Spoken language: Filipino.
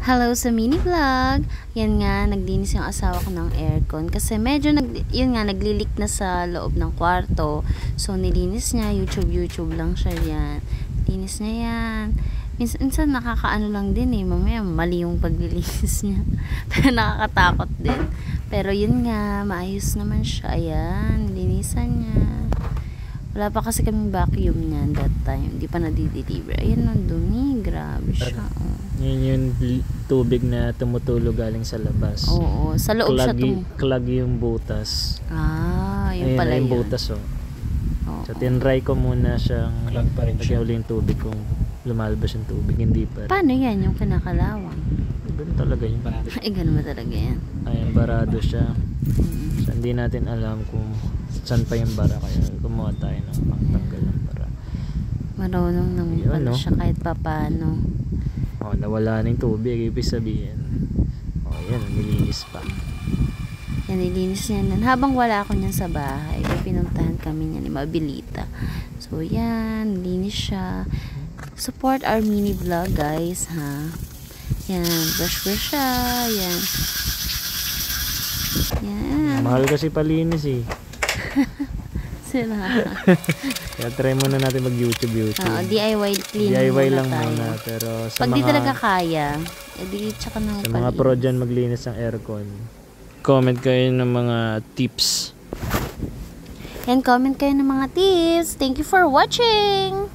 Hello sa mini vlog. Yan nga, naglinis yung asawa ko ng aircon kasi medyo naglilik na sa loob ng kwarto. So nilinis niya, YouTube lang siya yan. Linis niya yan. Minsan nakakaano lang din mamaya mali yung paglilinis niya. Pero nakakatakot din. Pero yun nga, maayos naman siya. Ayan, linisan niya. Wala pa kasi kaming vacuum niyan that time. Hindi pa na-deliver. Ayan, ang dumi. Grabe siya. Oh. Yun yung tubig na tumutulo galing sa labas. Oo. Sa loob siya clog yung butas. Yun pala yung yun. butas, oh. So, tinry ko muna siyang clog pa rin siya. uli yung tubig kung lumalabas yung tubig. Hindi pa rin. Paano yan? Yung kinakalawang? Ganun talaga yun. Ay, ganun ba talaga yan? Ayan, barado siya. So, hindi natin alam kung saan pa yung bara. Kaya gumawa tayo ng pangtanggal ng bara. Marunong naman pala siya kahit papano. Nawala na yung tubig. Ibig sabihin. Yan, nilinis pa. Yan, nilinis niya nun. Habang wala ako niyan sa bahay, pinuntahan kami niya ni Mabilita. So, yan, nilinis siya. Support our mini vlog, guys, ha? Yan, brush siya. Yan. Yan. Mahal kasi palinis, eh. Sila. Kaya try muna natin mag-YouTube. DIY cleaning DIY lang tayo. Muna. Pero sa pag mga, di talaga kaya, edi tsaka na sa mga pro dyan maglinis ng aircon, comment kayo ng mga tips. And comment kayo ng mga tips. Thank you for watching!